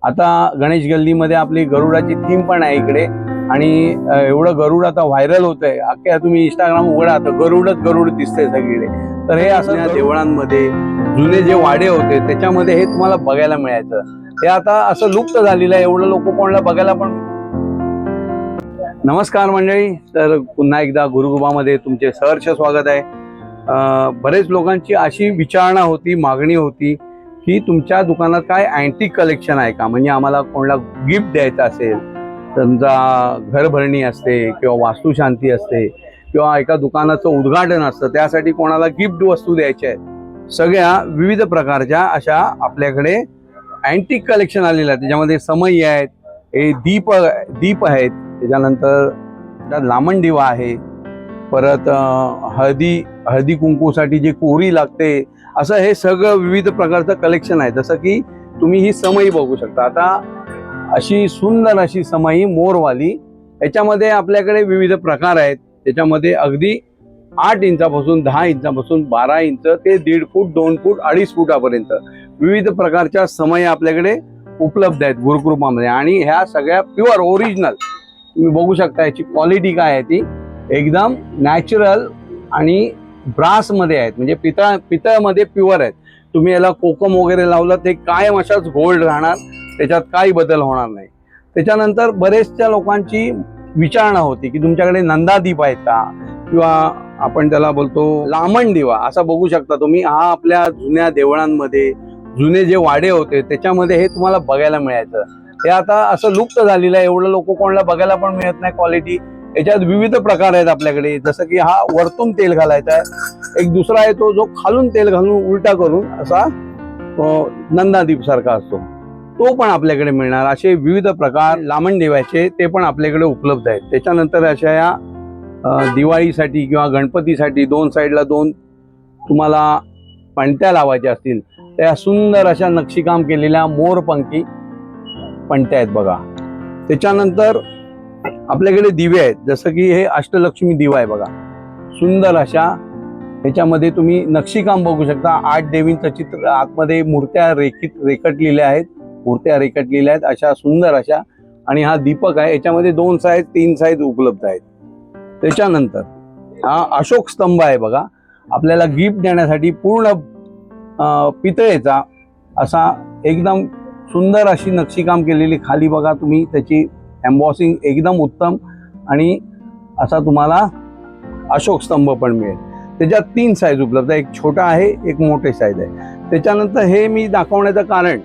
आता गणेश गल्लीमध्ये आपली गरुडाची थीम पण आहे इकडे आणि एवढं गरुड आता व्हायरल होतंय. अख्ख्या तुम्ही इंस्टाग्राम उघडा तर गरुडच गरुड दिसतंय सगळीकडे. तर हे असं या देवळांमध्ये जुने जे वाडे होते त्याच्यामध्ये हे तुम्हाला बघायला मिळायचं. हे आता असं लुप्त झालेलं आहे. एवढं लोक कोणाला बघायला पण. नमस्कार मंडळी, तर पुन्हा एकदा गुरुकृपामध्ये तुमचे सहर्ष स्वागत आहे. बरेच लोकांची अशी विचारणा होती, मागणी होती की तुमच्या दुकानात काय अँटिक कलेक्शन आहे का, म्हणजे आम्हाला कोणाला गिफ्ट द्यायचं असेल, समजा घरभरणी असते किंवा वास्तुशांती असते किंवा एका दुकानाचं उद्घाटन असतं, त्यासाठी कोणाला गिफ्ट वस्तू द्यायच्या आहेत. सगळ्या विविध प्रकारच्या अशा आपल्याकडे अँटिक कलेक्शन आलेलं आहे. त्याच्यामध्ये समई आहेत, हे दीप आहेत, त्याच्यानंतर लामण दिवा आहे, परत हळदी कुंकूसाठी जी कोरी लागते, असं हे सगळं विविध प्रकारचं कलेक्शन आहे. जसं की तुम्ही ही समई बघू शकता. आता अशी सुंदर अशी समई मोरवाली, याच्यामध्ये आपल्याकडे विविध प्रकार आहेत. त्याच्यामध्ये अगदी 8 इंचापासून 10 इंचापासून 12 इंच ते 1.5 फूट 2 फूट 2.5 फुटापर्यंत विविध प्रकारच्या समई आपल्याकडे उपलब्ध आहेत गुरुकृपामध्ये. आणि ह्या सगळ्या प्युअर ओरिजिनल तुम्ही बघू शकता. याची क्वालिटी काय आहे ती एकदम नॅचरल आणि ब्रासमध्ये आहेत, म्हणजे पितळमध्ये प्युअर आहेत. तुम्ही याला कोकम वगैरे लावलं ते कायम अशाच गोल्ड राहणार, त्याच्यात काही बदल होणार नाही. त्याच्यानंतर बरेचशा लोकांची विचारणा होती की तुमच्याकडे नंदादीप आहेत का, किंवा आपण त्याला बोलतो लामण दिवा, असा बघू शकता तुम्ही. हा आपल्या जुन्या देवळांमध्ये जुने जे वाडे होते त्याच्यामध्ये हे तुम्हाला बघायला मिळायचं. हे आता असं लुप्त झालेलं आहे. एवढं लोक कोणाला बघायला पण मिळत नाही क्वालिटी. याच्यात विविध प्रकार आहेत आपल्याकडे. जसं की हा वरतून तेल घालायचा आहे, एक दुसरा आहे तो जो खालून तेल घालून उलटा करून असा नंदादीप सारखा असतो, तो पण आपल्याकडे मिळणार. असे विविध प्रकार लामण दिव्याचे ते पण आपल्याकडे उपलब्ध आहेत. त्याच्यानंतर अशा या दिवाळीसाठी किंवा गणपतीसाठी 2 साईडला 2 तुम्हाला पणत्या लावायच्या असतील, त्या सुंदर अशा नक्षीकाम केलेल्या मोरपंखी पणत्या आहेत बघा. त्याच्यानंतर आपल्याकडे दिवे आहेत, जसं की हे अष्टलक्ष्मी दिवा आहे बघा. सुंदर अशा ह्याच्यामध्ये तुम्ही नक्षीकाम बघू शकता. 8 देवींचं चित्र, आतमध्ये मूर्त्या रेखटलेल्या आहेत अशा सुंदर अशा. आणि हा दीपक आहे, याच्यामध्ये 2 साईज 3 साईज उपलब्ध आहेत. त्याच्यानंतर हा अशोक स्तंभ आहे बघा. आपल्याला गिफ्ट देण्यासाठी पूर्ण पितळेचा असा एकदम सुंदर अशी नक्षीकाम केलेली. खाली बघा तुम्ही, त्याची एम्बॉसिंग एकदम उत्तम. आणि असा तुम्हाला अशोक स्तंभ पण मिळेल. त्याच्यात 3 साईज उपलब्ध आहे, एक छोटा आहे, एक मोठे साईज आहे. त्याच्यानंतर हे मी दाखवण्याचं कारण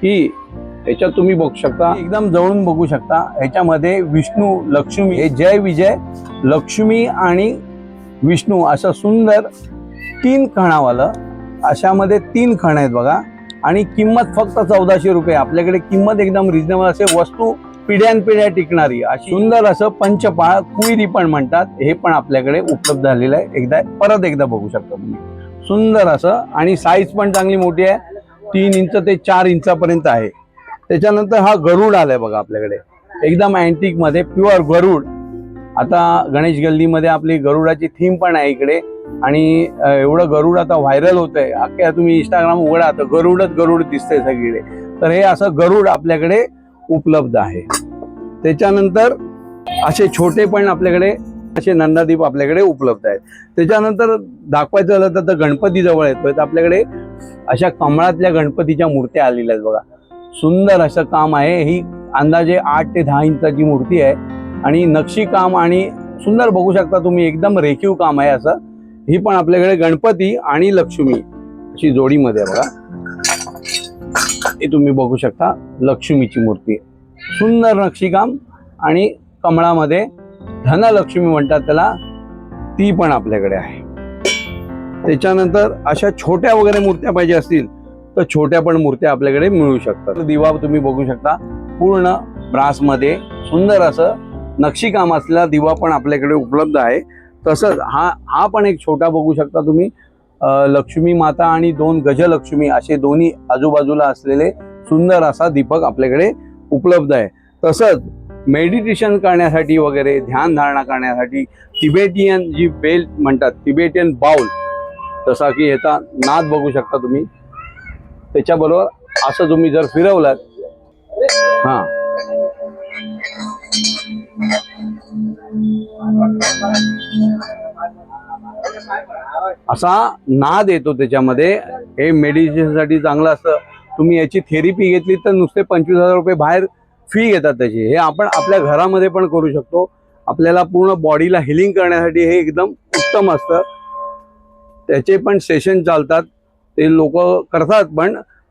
की ह्याच्यात तुम्ही बघू शकता, एकदम जवळून बघू शकता. ह्याच्यामध्ये विष्णू लक्ष्मी, हे जय विजय लक्ष्मी आणि विष्णू असं सुंदर 3 खणावालं, अशामध्ये 3 खण आहेत बघा. आणि किंमत फक्त 1400 रुपये. आपल्याकडे किंमत एकदम रिजनेबल. असे वस्तू पिढ्यानपिढ्या टिकणारी अशी सुंदर असं पंचपाळ कुईरी पण म्हणतात, हे पण आपल्याकडे उपलब्ध झालेलं आहे. परत एकदा बघू शकता तुम्ही. सुंदर असं, आणि साईज पण चांगली मोठी आहे, 3 इंच ते 4 इंचापर्यंत आहे. त्याच्यानंतर हा गरुड आलाय बघा आपल्याकडे, एकदम अँटिक मध्ये प्युअर गरुड. आता गणेश गल्लीमध्ये आपली गरुडाची थीम पण आहे इकडे. आणि एवढं गरुड आता व्हायरल होतंय. अख्ख्या तुम्ही इंस्टाग्राम उघडा तर गरुडच गरुड दिसतंय सगळीकडे. तर हे असं गरुड आपल्याकडे उपलब्ध आहे. त्याच्यानंतर असे छोटे पण आपल्याकडे असे नंदादीप आपल्याकडे उपलब्ध आहेत. त्याच्यानंतर दाखवायचं झालं तर गणपती जवळ येतोय, तर आपल्याकडे अशा कमळातल्या गणपतीच्या मूर्त्या आलेल्या आहेत बघा. सुंदर असं काम आहे. ही अंदाजे 8 ते 10 इंचाची मूर्ती आहे आणि नक्षीकाम आणि सुंदर बघू शकता तुम्ही, एकदम रेखीव काम आहे असं. ही पण आपल्याकडे गणपती आणि लक्ष्मी अशी जोडीमध्ये आहे बघा. हे तुम्ही बघू शकता, लक्ष्मीची मूर्ती, सुंदर नक्षीकाम आणि कमळामध्ये धनलक्ष्मी म्हणतात त्याला, ती पण आपल्याकडे आहे. त्याच्यानंतर अशा छोट्या वगैरे मूर्त्या पाहिजे असतील तर छोट्या पण मूर्त्या आपल्याकडे मिळू शकतात. दिवा तुम्ही बघू शकता, पूर्ण ब्रासमध्ये सुंदर असं नक्षीकाम असलेला दिवा पण आपल्याकडे उपलब्ध आहे. तसंच हा पण एक छोटा बघू शकता तुम्ही, लक्ष्मी माता आणि 2 गजलक्ष्मी असे दोन्ही आजूबाजूला असलेले सुंदर असा दीपक आपल्याकडे उपलब्ध आहे. तसंच मेडिटेशन करण्यासाठी वगैरे, ध्यान धारणा करण्यासाठी तिबेटियन जी बेल म्हणतात, तिबेटियन बाउल, जसा की याचा नाद बघू शकता तुम्ही. त्याच्याबरोबर असं तुम्ही जर फिरवलात हा असा नाद येतो त्याच्यामध्ये. हे मेडिटेशनसाठी चांगलं असतं. तुम्ही याची थेरपी घेतली तर नुसते 25,000 रुपये बाहेर फी घेतात त्याची. हे आपण आपल्या घरामध्ये पण करू शकतो. आपल्याला पूर्ण बॉडीला हिलिंग करण्यासाठी हे एकदम उत्तम असतं. त्याचे पण सेशन चालतात, ते लोक करतात,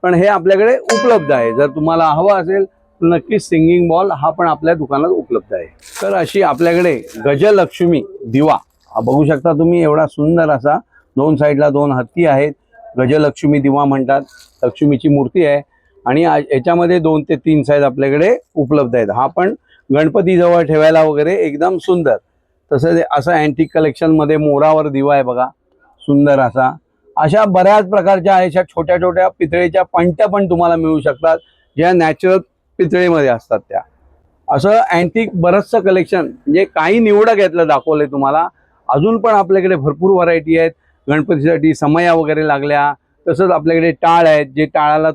पण हे आपल्याकडे उपलब्ध आहे. जर तुम्हाला हवं असेल तर नक्कीच सिंगिंग बॉल हा पण आपल्या दुकानात उपलब्ध आहे. तर अशी आपल्याकडे गजलक्ष्मी दिवा हा बघू शकता तुम्ही. एवढा सुंदर असा 2 साईडला 2 हत्ती आहेत. गजलक्ष्मी दिवा म्हणतात. लक्ष्मीची मूर्ती आहे आणि याच्यामध्ये 2 ते 3 साईज आपल्याकडे उपलब्ध आहेत. हा पण गणपतीजवळ ठेवायला वगैरे एकदम सुंदर. तसंच असं अँटिक कलेक्शनमध्ये मोरावर दिवा आहे बघा, सुंदर असा. अशा बऱ्याच प्रकारच्या अशा छोट्या छोट्या पितळेच्या पंट्या पण तुम्हाला मिळू शकतात, ज्या नॅचरल पितळेमध्ये असतात त्या. असं अँटिक बरंचसं कलेक्शन, म्हणजे काही निवडं घेतलं दाखवलंय तुम्हाला. अजून पण आपल्याकडे भरपूर व्हरायटी आहेत. गणपतीसाठी समया वगैरे लागल्या, तसंच आपल्याकडे टाळ आहेत, जे टाळाला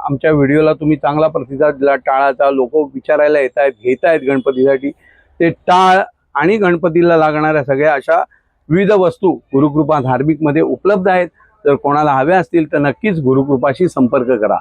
आमच्या व्हिडिओला तुम्ही चांगला प्रतिसाद दिला. टाळाचा लोक विचारायला येत आहेत, घेत आहेत गणपतीसाठी. ते टाळ आणि गणपतीला लागणाऱ्या सगळ्या अशा विविध वस्तू गुरुकृपा धार्मिकमध्ये उपलब्ध आहेत. जर कोणाला हव्या असतील तर नक्कीच गुरुकृपाशी संपर्क करा.